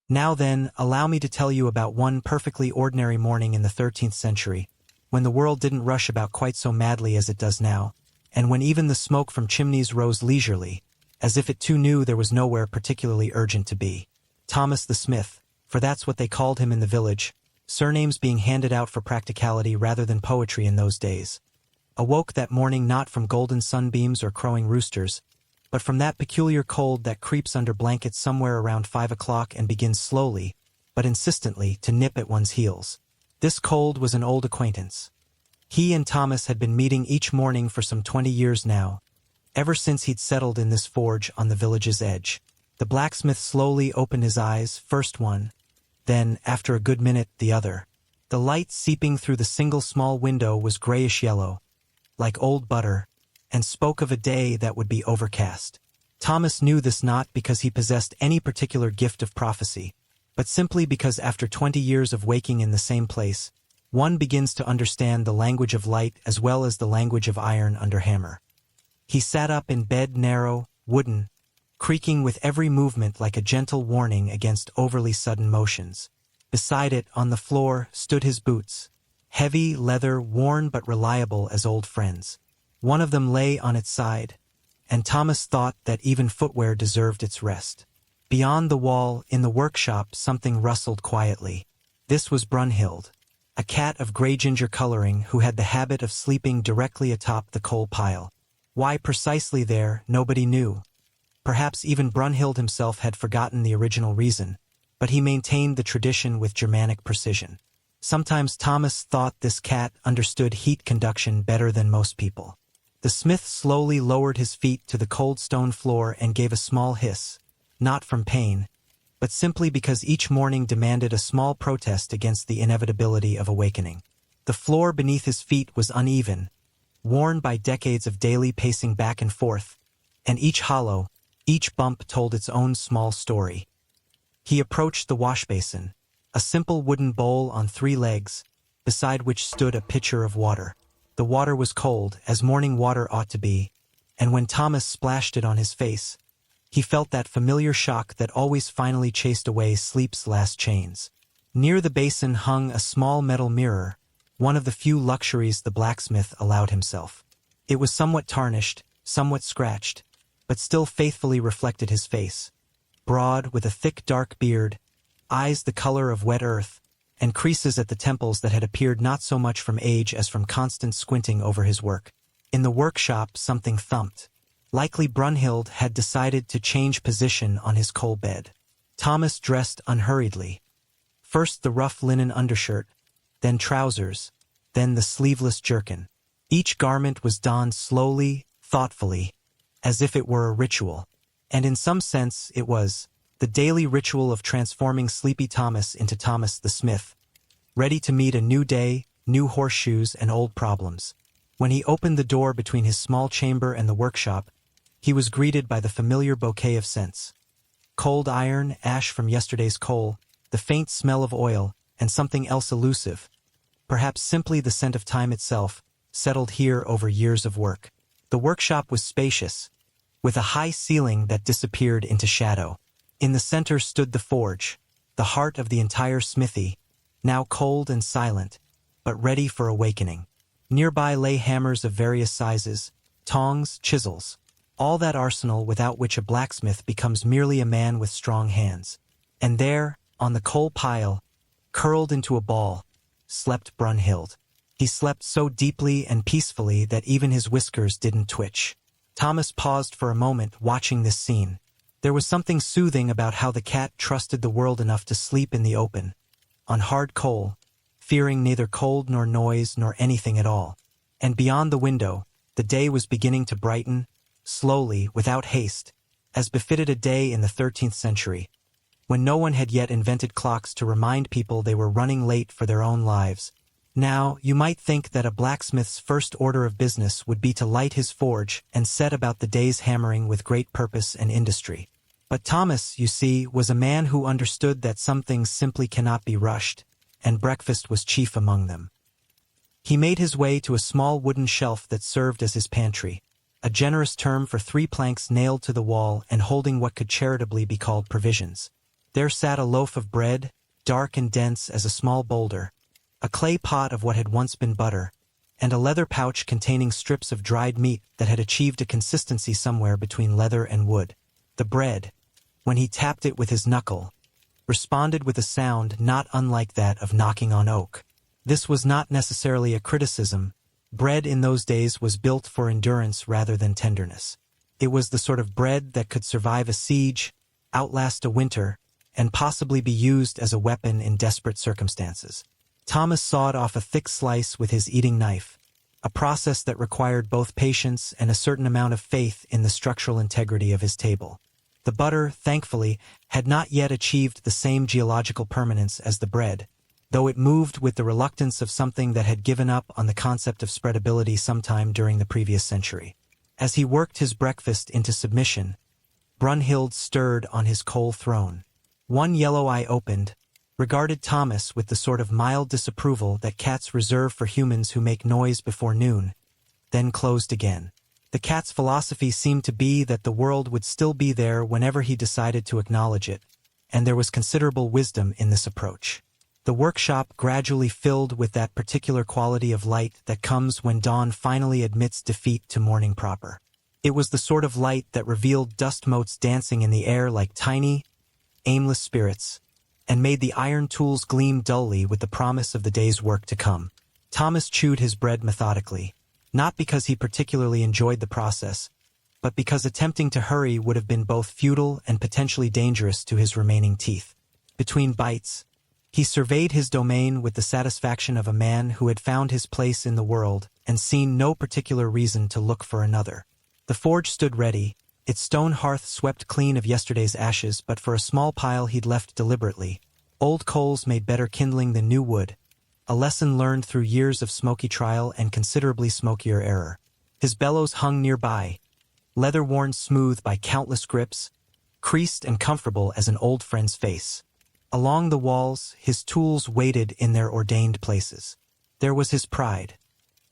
Now then, allow me to tell you about one perfectly ordinary morning in the 13th century, when the world didn't rush about quite so madly as it does now, and when even the smoke from chimneys rose leisurely, as if it too knew there was nowhere particularly urgent to be. Thomas the Smith, for that's what they called him in the village, surnames being handed out for practicality rather than poetry in those days, awoke that morning not from golden sunbeams or crowing roosters, but from that peculiar cold that creeps under blankets somewhere around 5 o'clock and begins slowly, but insistently, to nip at one's heels. This cold was an old acquaintance. He and Thomas had been meeting each morning for some 20 years now, ever since he'd settled in this forge on the village's edge. The blacksmith slowly opened his eyes, first one, then, after a good minute, the other. The light seeping through the single small window was grayish-yellow, like old butter, and spoke of a day that would be overcast. Thomas knew this not because he possessed any particular gift of prophecy, but simply because after 20 years of waking in the same place, one begins to understand the language of light as well as the language of iron under hammer. He sat up in bed, narrow, wooden, creaking with every movement like a gentle warning against overly sudden motions. Beside it, on the floor, stood his boots, heavy, leather, worn but reliable as old friends. One of them lay on its side, and Thomas thought that even footwear deserved its rest. Beyond the wall, in the workshop, something rustled quietly. This was Brunhild, a cat of gray-ginger coloring who had the habit of sleeping directly atop the coal pile. Why precisely there, nobody knew. Perhaps even Brunhild himself had forgotten the original reason, but he maintained the tradition with Germanic precision. Sometimes Thomas thought this cat understood heat conduction better than most people. The smith slowly lowered his feet to the cold stone floor and gave a small hiss, not from pain, but simply because each morning demanded a small protest against the inevitability of awakening. The floor beneath his feet was uneven, worn by decades of daily pacing back and forth, and each hollow, each bump told its own small story. He approached the washbasin, a simple wooden bowl on 3 legs, beside which stood a pitcher of water. The water was cold, as morning water ought to be, and when Thomas splashed it on his face, he felt that familiar shock that always finally chased away sleep's last chains. Near the basin hung a small metal mirror, one of the few luxuries the blacksmith allowed himself. It was somewhat tarnished, somewhat scratched, but still faithfully reflected his face. Broad, with a thick dark beard, eyes the color of wet earth, and creases at the temples that had appeared not so much from age as from constant squinting over his work. In the workshop something thumped. Likely Brunhild had decided to change position on his coal bed. Thomas dressed unhurriedly. First the rough linen undershirt, then trousers, then the sleeveless jerkin. Each garment was donned slowly, thoughtfully, as if it were a ritual. And in some sense it was the daily ritual of transforming sleepy Thomas into Thomas the Smith, ready to meet a new day, new horseshoes, and old problems. When he opened the door between his small chamber and the workshop, he was greeted by the familiar bouquet of scents. Cold iron, ash from yesterday's coal, the faint smell of oil, and something else elusive, perhaps simply the scent of time itself, settled here over years of work. The workshop was spacious, with a high ceiling that disappeared into shadow. In the center stood the forge, the heart of the entire smithy, now cold and silent, but ready for awakening. Nearby lay hammers of various sizes, tongs, chisels, all that arsenal without which a blacksmith becomes merely a man with strong hands. And there, on the coal pile, curled into a ball, slept Brunhild. He slept so deeply and peacefully that even his whiskers didn't twitch. Thomas paused for a moment, watching this scene. There was something soothing about how the cat trusted the world enough to sleep in the open, on hard coal, fearing neither cold nor noise nor anything at all. And beyond the window, the day was beginning to brighten, slowly, without haste, as befitted a day in the 13th century, when no one had yet invented clocks to remind people they were running late for their own lives. Now, you might think that a blacksmith's first order of business would be to light his forge and set about the day's hammering with great purpose and industry. But Thomas, you see, was a man who understood that some things simply cannot be rushed, and breakfast was chief among them. He made his way to a small wooden shelf that served as his pantry, a generous term for 3 planks nailed to the wall and holding what could charitably be called provisions. There sat a loaf of bread, dark and dense as a small boulder, a clay pot of what had once been butter, and a leather pouch containing strips of dried meat that had achieved a consistency somewhere between leather and wood. The bread, when he tapped it with his knuckle, responded with a sound not unlike that of knocking on oak. This was not necessarily a criticism. Bread in those days was built for endurance rather than tenderness. It was the sort of bread that could survive a siege, outlast a winter, and possibly be used as a weapon in desperate circumstances. Thomas sawed off a thick slice with his eating knife, a process that required both patience and a certain amount of faith in the structural integrity of his table. The butter, thankfully, had not yet achieved the same geological permanence as the bread, though it moved with the reluctance of something that had given up on the concept of spreadability sometime during the previous century. As he worked his breakfast into submission, Brunhild stirred on his coal throne. One yellow eye opened, regarded Thomas with the sort of mild disapproval that cats reserve for humans who make noise before noon, then closed again. The cat's philosophy seemed to be that the world would still be there whenever he decided to acknowledge it, and there was considerable wisdom in this approach. The workshop gradually filled with that particular quality of light that comes when dawn finally admits defeat to morning proper. It was the sort of light that revealed dust motes dancing in the air like tiny, aimless spirits, and made the iron tools gleam dully with the promise of the day's work to come. Thomas chewed his bread methodically, not because he particularly enjoyed the process, but because attempting to hurry would have been both futile and potentially dangerous to his remaining teeth. Between bites, he surveyed his domain with the satisfaction of a man who had found his place in the world and seen no particular reason to look for another. The forge stood ready, its stone hearth swept clean of yesterday's ashes but for a small pile he'd left deliberately. Old coals made better kindling than new wood, a lesson learned through years of smoky trial and considerably smokier error. His bellows hung nearby, leather-worn smooth by countless grips, creased and comfortable as an old friend's face. Along the walls, his tools waited in their ordained places. There was his pride,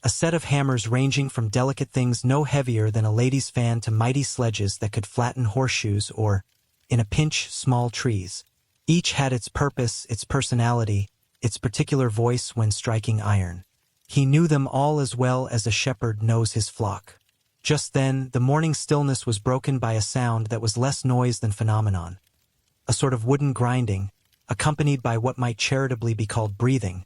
a set of hammers ranging from delicate things no heavier than a lady's fan to mighty sledges that could flatten horseshoes or, in a pinch, small trees. Each had its purpose, its personality, its particular voice when striking iron. He knew them all as well as a shepherd knows his flock. Just then, the morning stillness was broken by a sound that was less noise than phenomenon. A sort of wooden grinding, accompanied by what might charitably be called breathing,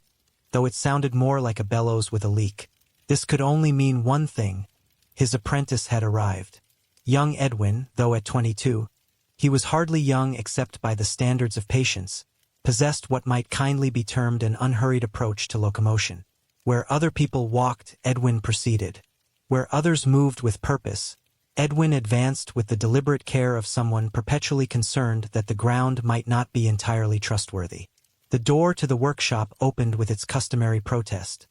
though it sounded more like a bellows with a leak. This could only mean one thing: his apprentice had arrived. Young Edwin, though at 22, he was hardly young except by the standards of patience, possessed what might kindly be termed an unhurried approach to locomotion. Where other people walked, Edwin proceeded. Where others moved with purpose, Edwin advanced with the deliberate care of someone perpetually concerned that the ground might not be entirely trustworthy. The door to the workshop opened with its customary protest,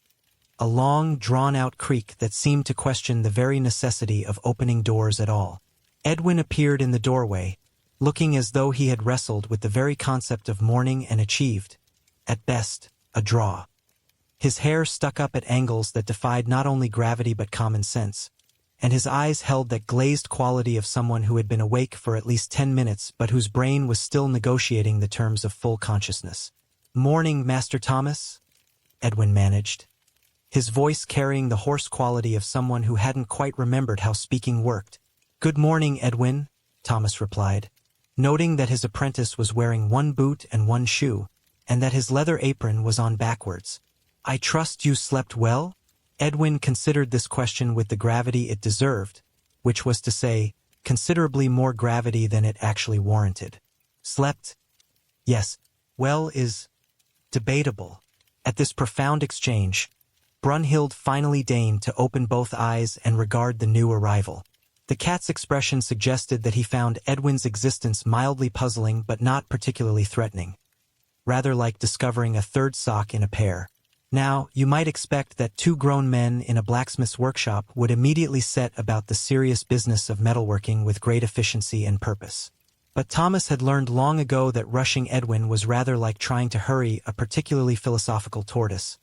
a long, drawn-out creak that seemed to question the very necessity of opening doors at all. Edwin appeared in the doorway, looking as though he had wrestled with the very concept of morning and achieved, at best, a draw. His hair stuck up at angles that defied not only gravity but common sense, and his eyes held that glazed quality of someone who had been awake for at least 10 minutes but whose brain was still negotiating the terms of full consciousness. "Morning, Master Thomas," Edwin managed, his voice carrying the hoarse quality of someone who hadn't quite remembered how speaking worked. "Good morning, Edwin," Thomas replied, noting that his apprentice was wearing one boot and one shoe, and that his leather apron was on backwards. "I trust you slept well?" Edwin considered this question with the gravity it deserved, which was to say, considerably more gravity than it actually warranted. "Slept? Yes. Well is debatable." At this profound exchange, Brunhild finally deigned to open both eyes and regard the new arrival. The cat's expression suggested that he found Edwin's existence mildly puzzling but not particularly threatening, rather like discovering a third sock in a pair. Now, you might expect that two grown men in a blacksmith's workshop would immediately set about the serious business of metalworking with great efficiency and purpose. But Thomas had learned long ago that rushing Edwin was rather like trying to hurry a particularly philosophical tortoise,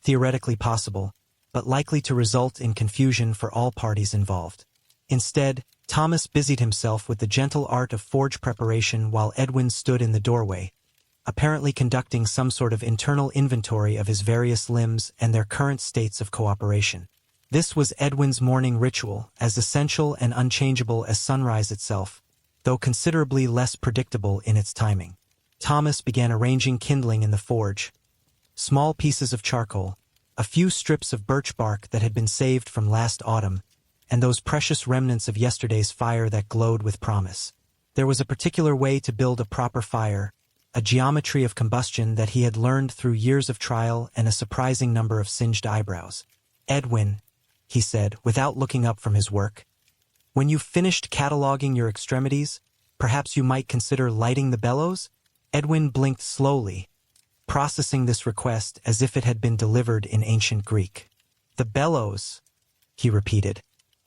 theoretically possible, but likely to result in confusion for all parties involved. Instead, Thomas busied himself with the gentle art of forge preparation while Edwin stood in the doorway, apparently conducting some sort of internal inventory of his various limbs and their current states of cooperation. This was Edwin's morning ritual, as essential and unchangeable as sunrise itself, though considerably less predictable in its timing. Thomas began arranging kindling in the forge. Small pieces of charcoal, a few strips of birch bark that had been saved from last autumn, and those precious remnants of yesterday's fire that glowed with promise. There was a particular way to build a proper fire, a geometry of combustion that he had learned through years of trial and a surprising number of singed eyebrows. "Edwin," he said, without looking up from his work, "when you've finished cataloging your extremities, perhaps you might consider lighting the bellows?" Edwin blinked slowly, processing this request as if it had been delivered in ancient Greek. "The bellows," he repeated,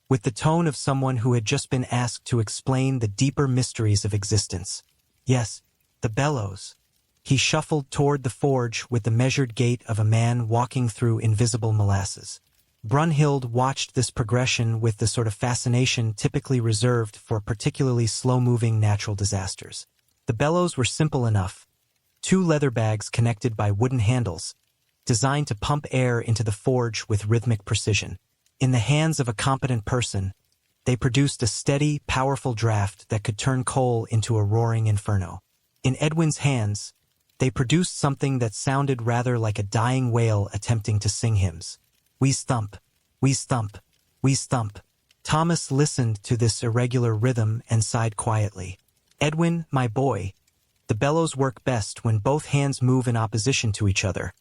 with the tone of someone who had just been asked to explain the deeper mysteries of existence. "Yes, the bellows." He shuffled toward the forge with the measured gait of a man walking through invisible molasses. Brunhild watched this progression with the sort of fascination typically reserved for particularly slow-moving natural disasters. The bellows were simple enough. 2 leather bags connected by wooden handles, designed to pump air into the forge with rhythmic precision. In the hands of a competent person, they produced a steady, powerful draft that could turn coal into a roaring inferno. In Edwin's hands, they produced something that sounded rather like a dying whale attempting to sing hymns. "We stump, we stump, we stump." Thomas listened to this irregular rhythm and sighed quietly. "Edwin, my boy, the bellows work best when both hands move in opposition to each other,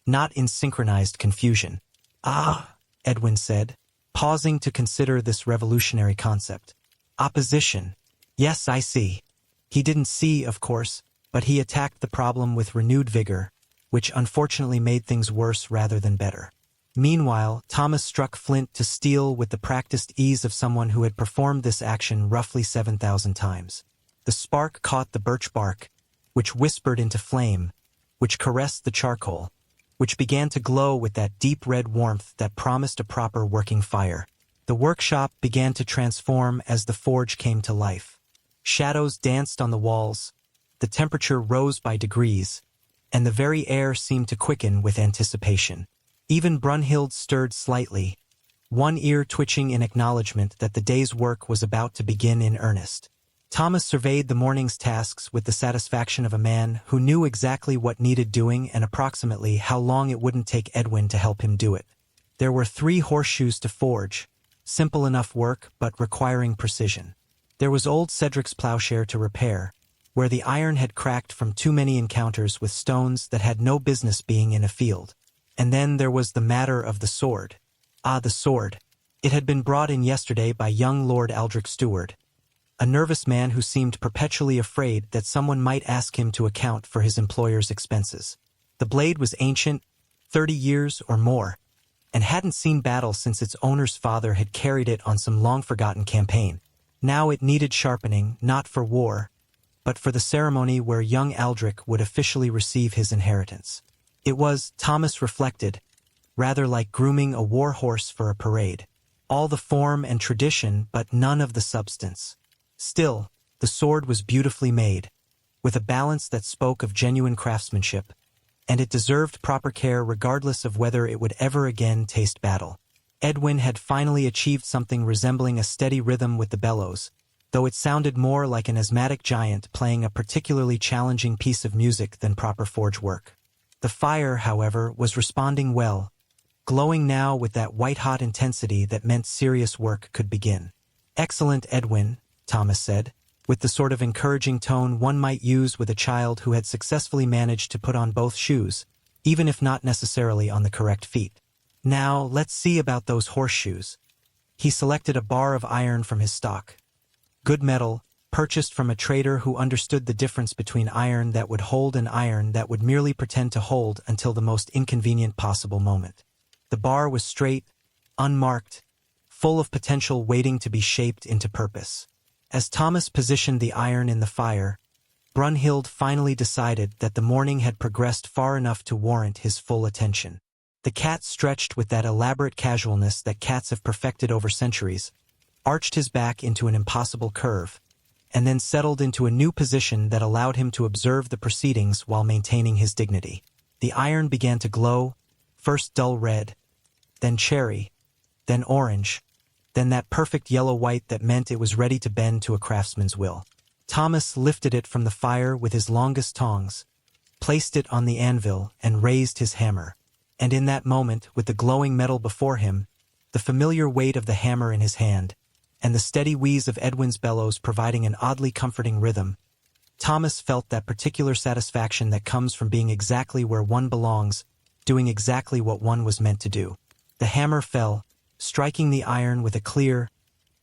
not in synchronized confusion." "Ah," Edwin said, pausing to consider this revolutionary concept. "Opposition. Yes, I see." He didn't see, of course, but he attacked the problem with renewed vigor, which unfortunately made things worse rather than better. Meanwhile, Thomas struck flint to steel with the practiced ease of someone who had performed this action roughly 7,000 times. The spark caught the birch bark, which whispered into flame, which caressed the charcoal, which began to glow with that deep red warmth that promised a proper working fire. The workshop began to transform as the forge came to life. Shadows danced on the walls, the temperature rose by degrees, and the very air seemed to quicken with anticipation. Even Brunhild stirred slightly, one ear twitching in acknowledgement that the day's work was about to begin in earnest. Thomas surveyed the morning's tasks with the satisfaction of a man who knew exactly what needed doing and approximately how long it wouldn't take Edwin to help him do it. There were 3 horseshoes to forge, simple enough work but requiring precision. There was old Cedric's plowshare to repair, where the iron had cracked from too many encounters with stones that had no business being in a field. And then there was the matter of the sword. Ah, the sword. It had been brought in yesterday by young Lord Aldrich Steward, a nervous man who seemed perpetually afraid that someone might ask him to account for his employer's expenses. The blade was ancient, 30 years or more, and hadn't seen battle since its owner's father had carried it on some long-forgotten campaign. Now it needed sharpening, not for war, but for the ceremony where young Aldrich would officially receive his inheritance. It was, Thomas reflected, rather like grooming a war horse for a parade. All the form and tradition, but none of the substance. Still, the sword was beautifully made, with a balance that spoke of genuine craftsmanship, and it deserved proper care regardless of whether it would ever again taste battle. Edwin had finally achieved something resembling a steady rhythm with the bellows, though it sounded more like an asthmatic giant playing a particularly challenging piece of music than proper forge work. The fire, however, was responding well, glowing now with that white-hot intensity that meant serious work could begin. "Excellent, Edwin," Thomas said, with the sort of encouraging tone one might use with a child who had successfully managed to put on both shoes, even if not necessarily on the correct feet. "Now, let's see about those horseshoes." He selected a bar of iron from his stock. Good metal, purchased from a trader who understood the difference between iron that would hold and iron that would merely pretend to hold until the most inconvenient possible moment. The bar was straight, unmarked, full of potential waiting to be shaped into purpose. As Thomas positioned the iron in the fire, Brunhild finally decided that the morning had progressed far enough to warrant his full attention. The cat stretched with that elaborate casualness that cats have perfected over centuries, arched his back into an impossible curve, and then settled into a new position that allowed him to observe the proceedings while maintaining his dignity. The iron began to glow, first dull red, then cherry, then orange, then that perfect yellow-white that meant it was ready to bend to a craftsman's will. Thomas lifted it from the fire with his longest tongs, placed it on the anvil, and raised his hammer. And in that moment, with the glowing metal before him, the familiar weight of the hammer in his hand, and the steady wheeze of Edwin's bellows providing an oddly comforting rhythm, Thomas felt that particular satisfaction that comes from being exactly where one belongs, doing exactly what one was meant to do. The hammer fell, striking the iron with a clear,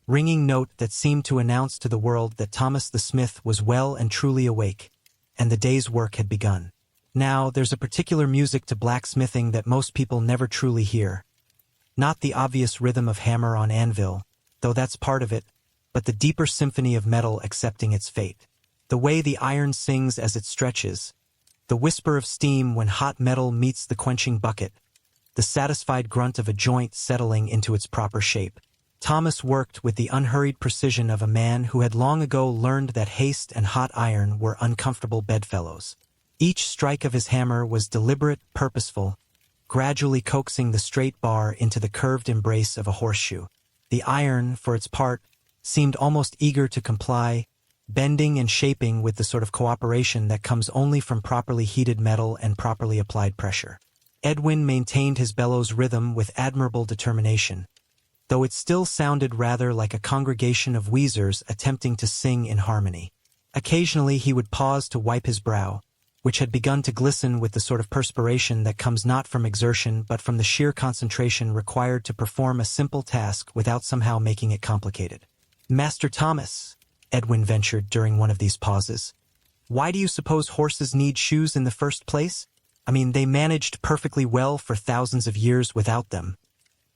ringing note that seemed to announce to the world that Thomas the smith was well and truly awake, and the day's work had begun. Now, there's a particular music to blacksmithing that most people never truly hear. Not the obvious rhythm of hammer on anvil, though that's part of it, but the deeper symphony of metal accepting its fate. The way the iron sings as it stretches, the whisper of steam when hot metal meets the quenching bucket, the satisfied grunt of a joint settling into its proper shape. Thomas worked with the unhurried precision of a man who had long ago learned that haste and hot iron were uncomfortable bedfellows. Each strike of his hammer was deliberate, purposeful, gradually coaxing the straight bar into the curved embrace of a horseshoe. The iron, for its part, seemed almost eager to comply, bending and shaping with the sort of cooperation that comes only from properly heated metal and properly applied pressure. Edwin maintained his bellows rhythm with admirable determination, though it still sounded rather like a congregation of wheezers attempting to sing in harmony. Occasionally he would pause to wipe his brow, which had begun to glisten with the sort of perspiration that comes not from exertion but from the sheer concentration required to perform a simple task without somehow making it complicated. "Master Thomas," Edwin ventured during one of these pauses, "why do you suppose horses need shoes in the first place? I mean, they managed perfectly well for thousands of years without them,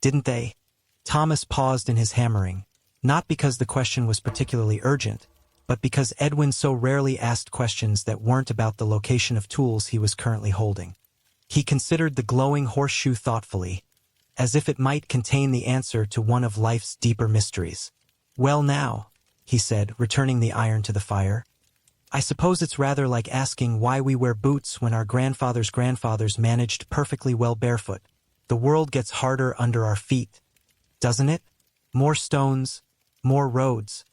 didn't they?" Thomas paused in his hammering, not because the question was particularly urgent, but because Edwin so rarely asked questions that weren't about the location of tools he was currently holding. He considered the glowing horseshoe thoughtfully, as if it might contain the answer to one of life's deeper mysteries. "Well now," he said, returning the iron to the fire, "I suppose it's rather like asking why we wear boots when our grandfathers' grandfathers managed perfectly well barefoot. The world gets harder under our feet, doesn't it? More stones, more roads,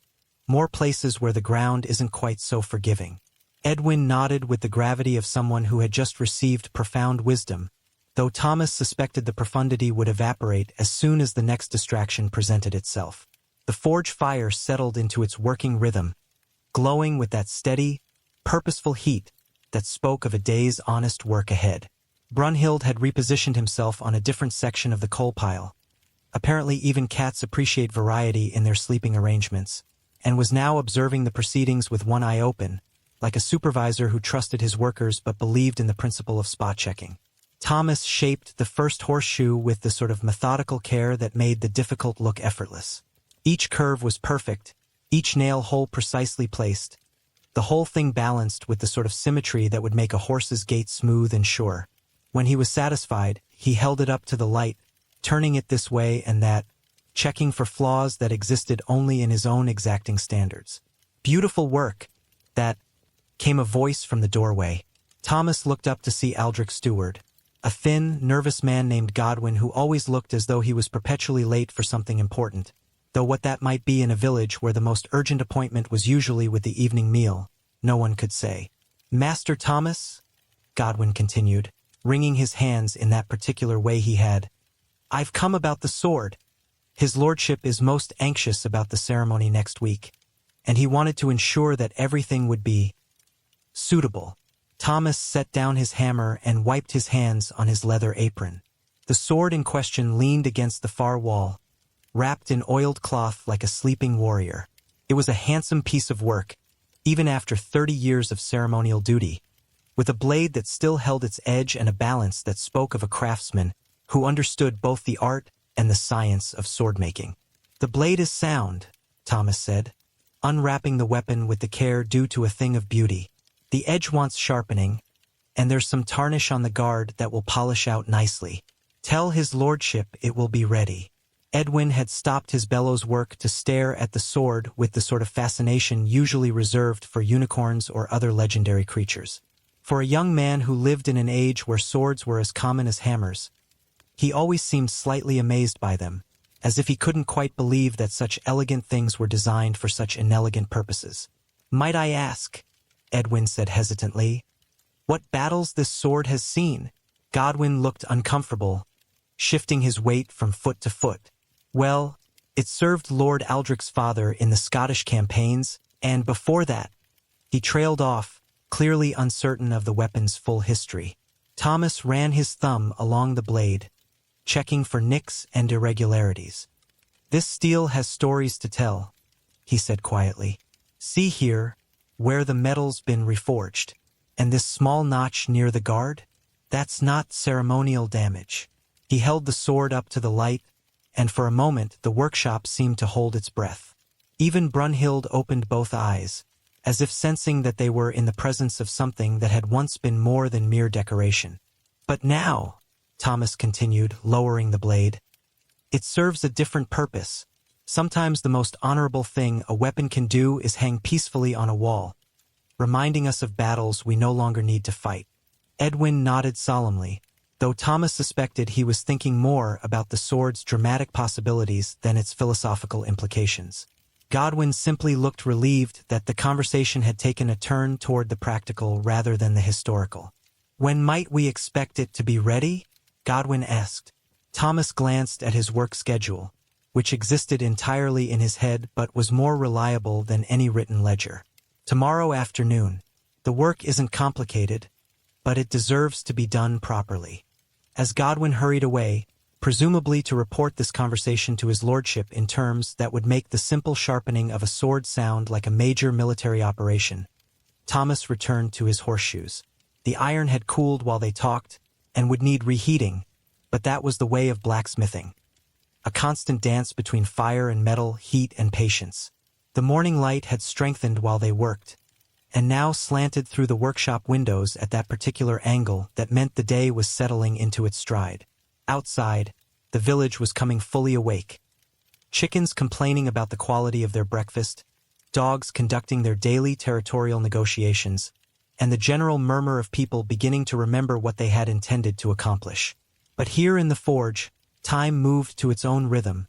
more places where the ground isn't quite so forgiving." Edwin nodded with the gravity of someone who had just received profound wisdom, though Thomas suspected the profundity would evaporate as soon as the next distraction presented itself. The forge fire settled into its working rhythm, glowing with that steady, purposeful heat that spoke of a day's honest work ahead. Brunhild had repositioned himself on a different section of the coal pile. Apparently even cats appreciate variety in their sleeping arrangements, and was now observing the proceedings with one eye open, like a supervisor who trusted his workers but believed in the principle of spot-checking. Thomas shaped the first horseshoe with the sort of methodical care that made the difficult look effortless. Each curve was perfect, each nail hole precisely placed, the whole thing balanced with the sort of symmetry that would make a horse's gait smooth and sure. When he was satisfied, he held it up to the light, turning it this way and that, checking for flaws that existed only in his own exacting standards. "Beautiful work, that," came a voice from the doorway. Thomas looked up to see Aldrich Stewart, a thin, nervous man named Godwin who always looked as though he was perpetually late for something important, though what that might be in a village where the most urgent appointment was usually with the evening meal, no one could say. "Master Thomas," Godwin continued, wringing his hands in that particular way he had, "I've come about the sword. His lordship is most anxious about the ceremony next week, and he wanted to ensure that everything would be suitable." Thomas set down his hammer and wiped his hands on his leather apron. The sword in question leaned against the far wall, wrapped in oiled cloth like a sleeping warrior. It was a handsome piece of work, even after 30 years of ceremonial duty, with a blade that still held its edge and a balance that spoke of a craftsman who understood both the art and the science of sword-making. "The blade is sound," Thomas said, unwrapping the weapon with the care due to a thing of beauty. "The edge wants sharpening, and there's some tarnish on the guard that will polish out nicely. Tell his lordship it will be ready." Edwin had stopped his bellows work to stare at the sword with the sort of fascination usually reserved for unicorns or other legendary creatures. For a young man who lived in an age where swords were as common as hammers, he always seemed slightly amazed by them, as if he couldn't quite believe that such elegant things were designed for such inelegant purposes. "Might I ask," Edwin said hesitantly, "what battles this sword has seen?" Godwin looked uncomfortable, shifting his weight from foot to foot. "Well, it served Lord Aldrich's father in the Scottish campaigns, and before that," he trailed off, clearly uncertain of the weapon's full history. Thomas ran his thumb along the blade, checking for nicks and irregularities. "This steel has stories to tell," he said quietly. "See here, where the metal's been reforged. And this small notch near the guard? That's not ceremonial damage." He held the sword up to the light, and for a moment the workshop seemed to hold its breath. Even Brunhild opened both eyes, as if sensing that they were in the presence of something that had once been more than mere decoration. "But now," Thomas continued, lowering the blade, "it serves a different purpose. Sometimes the most honorable thing a weapon can do is hang peacefully on a wall, reminding us of battles we no longer need to fight." Edwin nodded solemnly, though Thomas suspected he was thinking more about the sword's dramatic possibilities than its philosophical implications. Godwin simply looked relieved that the conversation had taken a turn toward the practical rather than the historical. "When might we expect it to be ready?" Godwin asked. Thomas glanced at his work schedule, which existed entirely in his head but was more reliable than any written ledger. "Tomorrow afternoon. The work isn't complicated, but it deserves to be done properly." As Godwin hurried away, presumably to report this conversation to his lordship in terms that would make the simple sharpening of a sword sound like a major military operation, Thomas returned to his horseshoes. The iron had cooled while they talked, and would need reheating, but that was the way of blacksmithing. A constant dance between fire and metal, heat and patience. The morning light had strengthened while they worked, and now slanted through the workshop windows at that particular angle that meant the day was settling into its stride. Outside, the village was coming fully awake. Chickens complaining about the quality of their breakfast, dogs conducting their daily territorial negotiations, and the general murmur of people beginning to remember what they had intended to accomplish. But here in the forge, time moved to its own rhythm,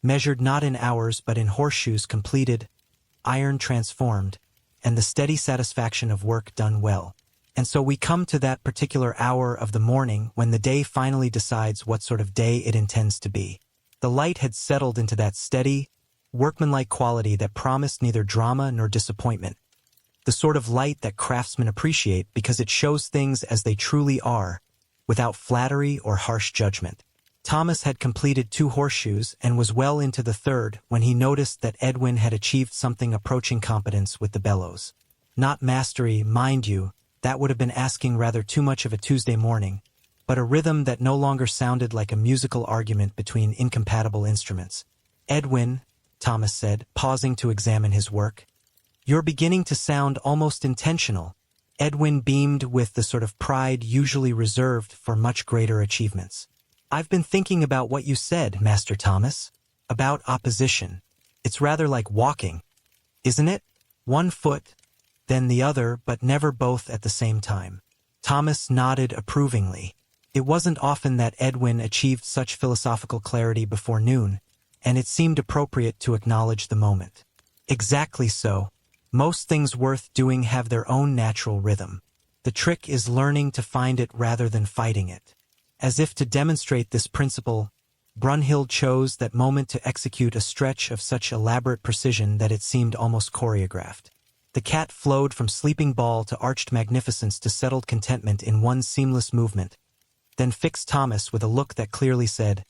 measured not in hours but in horseshoes completed, iron transformed, and the steady satisfaction of work done well. And so we come to that particular hour of the morning when the day finally decides what sort of day it intends to be. The light had settled into that steady, workmanlike quality that promised neither drama nor disappointment. The sort of light that craftsmen appreciate because it shows things as they truly are, without flattery or harsh judgment. Thomas had completed 2 horseshoes and was well into the 3rd when he noticed that Edwin had achieved something approaching competence with the bellows. Not mastery, mind you, that would have been asking rather too much of a Tuesday morning, but a rhythm that no longer sounded like a musical argument between incompatible instruments. "Edwin," Thomas said, pausing to examine his work, "you're beginning to sound almost intentional." Edwin beamed with the sort of pride usually reserved for much greater achievements. "I've been thinking about what you said, Master Thomas, about opposition. It's rather like walking, isn't it? One foot, then the other, but never both at the same time." Thomas nodded approvingly. It wasn't often that Edwin achieved such philosophical clarity before noon, and it seemed appropriate to acknowledge the moment. "Exactly so. Most things worth doing have their own natural rhythm. The trick is learning to find it rather than fighting it." As if to demonstrate this principle, Brunhild chose that moment to execute a stretch of such elaborate precision that it seemed almost choreographed. The cat flowed from sleeping ball to arched magnificence to settled contentment in one seamless movement, then fixed Thomas with a look that clearly said,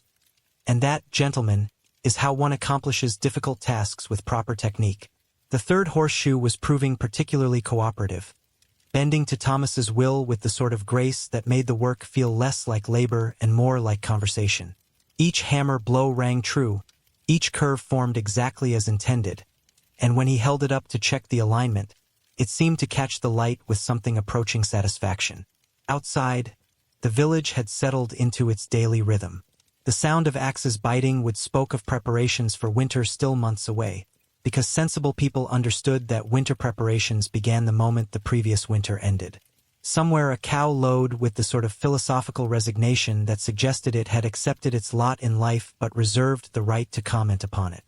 "And that, gentlemen, is how one accomplishes difficult tasks with proper technique." The 3rd horseshoe was proving particularly cooperative, bending to Thomas's will with the sort of grace that made the work feel less like labor and more like conversation. Each hammer blow rang true, each curve formed exactly as intended, and when he held it up to check the alignment, it seemed to catch the light with something approaching satisfaction. Outside, the village had settled into its daily rhythm. The sound of axes biting would spoke of preparations for winter still months away, because sensible people understood that winter preparations began the moment the previous winter ended. Somewhere a cow lowed with the sort of philosophical resignation that suggested it had accepted its lot in life but reserved the right to comment upon it.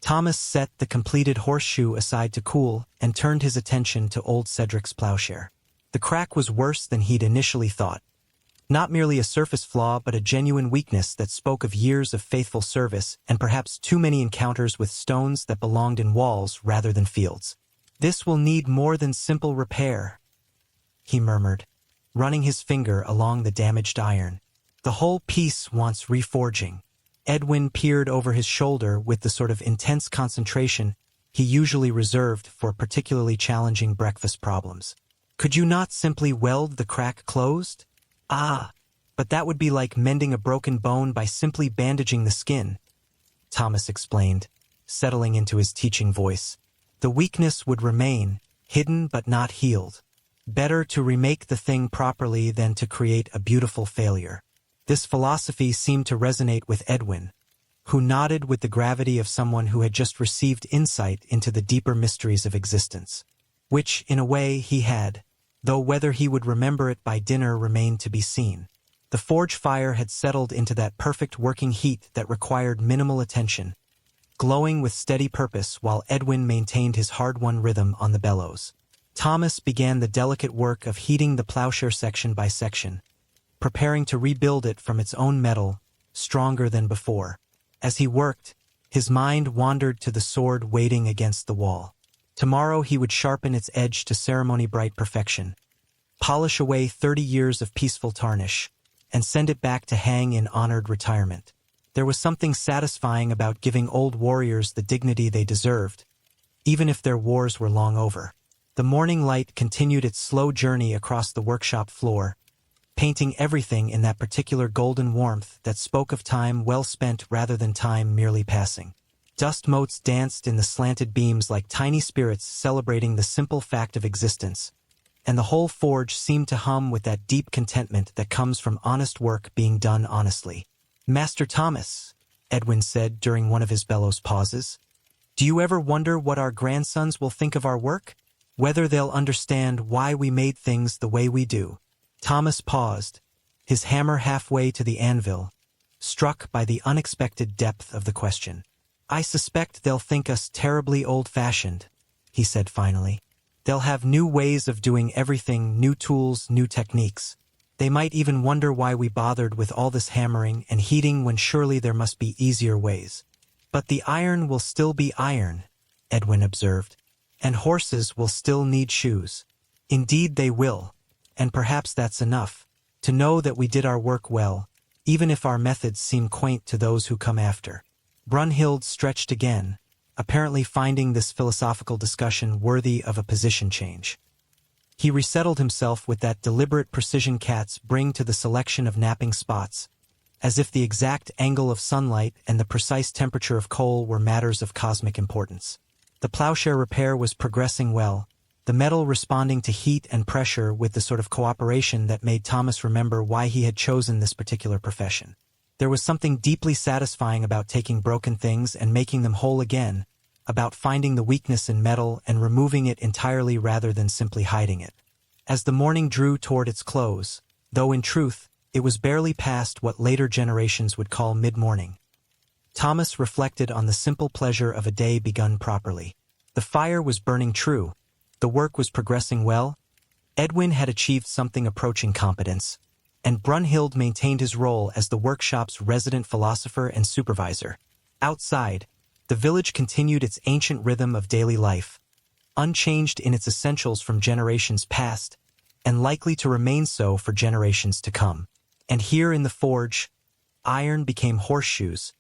Thomas set the completed horseshoe aside to cool and turned his attention to old Cedric's plowshare. The crack was worse than he'd initially thought. Not merely a surface flaw, but a genuine weakness that spoke of years of faithful service and perhaps too many encounters with stones that belonged in walls rather than fields. "This will need more than simple repair," he murmured, running his finger along the damaged iron. "The whole piece wants reforging." Edwin peered over his shoulder with the sort of intense concentration he usually reserved for particularly challenging breakfast problems. "Could you not simply weld the crack closed?" "Ah, but that would be like mending a broken bone by simply bandaging the skin," Thomas explained, settling into his teaching voice. "The weakness would remain, hidden but not healed. Better to remake the thing properly than to create a beautiful failure." This philosophy seemed to resonate with Edwin, who nodded with the gravity of someone who had just received insight into the deeper mysteries of existence. Which, in a way, he had, though whether he would remember it by dinner remained to be seen. The forge fire had settled into that perfect working heat that required minimal attention, glowing with steady purpose while Edwin maintained his hard-won rhythm on the bellows. Thomas began the delicate work of heating the plowshare section by section, preparing to rebuild it from its own metal, stronger than before. As he worked, his mind wandered to the sword waiting against the wall. Tomorrow he would sharpen its edge to ceremony-bright perfection, polish away 30 years of peaceful tarnish, and send it back to hang in honored retirement. There was something satisfying about giving old warriors the dignity they deserved, even if their wars were long over. The morning light continued its slow journey across the workshop floor, painting everything in that particular golden warmth that spoke of time well spent rather than time merely passing. Dust motes danced in the slanted beams like tiny spirits celebrating the simple fact of existence, and the whole forge seemed to hum with that deep contentment that comes from honest work being done honestly. "Master Thomas," Edwin said during one of his bellows pauses, "do you ever wonder what our grandsons will think of our work? Whether they'll understand why we made things the way we do?" Thomas paused, his hammer halfway to the anvil, struck by the unexpected depth of the question. "I suspect they'll think us terribly old-fashioned," he said finally. "They'll have new ways of doing everything, new tools, new techniques. They might even wonder why we bothered with all this hammering and heating when surely there must be easier ways." "But the iron will still be iron," Edwin observed, "and horses will still need shoes." "Indeed they will, and perhaps that's enough, to know that we did our work well, even if our methods seem quaint to those who come after." Brunhild stretched again, apparently finding this philosophical discussion worthy of a position change. He resettled himself with that deliberate precision cats bring to the selection of napping spots, as if the exact angle of sunlight and the precise temperature of coal were matters of cosmic importance. The plowshare repair was progressing well, the metal responding to heat and pressure with the sort of cooperation that made Thomas remember why he had chosen this particular profession. There was something deeply satisfying about taking broken things and making them whole again, about finding the weakness in metal and removing it entirely rather than simply hiding it. As the morning drew toward its close, though in truth, it was barely past what later generations would call mid-morning, Thomas reflected on the simple pleasure of a day begun properly. The fire was burning true, the work was progressing well, Edwin had achieved something approaching competence, and Brunhild maintained his role as the workshop's resident philosopher and supervisor. Outside, the village continued its ancient rhythm of daily life, unchanged in its essentials from generations past, and likely to remain so for generations to come. And here in the forge, iron became horseshoes,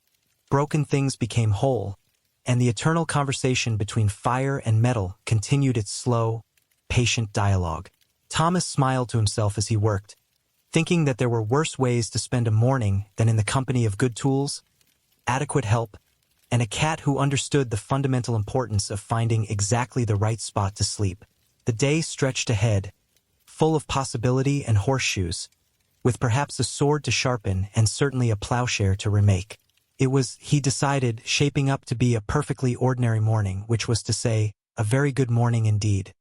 broken things became whole, and the eternal conversation between fire and metal continued its slow, patient dialogue. Thomas smiled to himself as he worked, thinking that there were worse ways to spend a morning than in the company of good tools, adequate help, and a cat who understood the fundamental importance of finding exactly the right spot to sleep. The day stretched ahead, full of possibility and horseshoes, with perhaps a sword to sharpen and certainly a plowshare to remake. It was, he decided, shaping up to be a perfectly ordinary morning, which was to say, a very good morning indeed.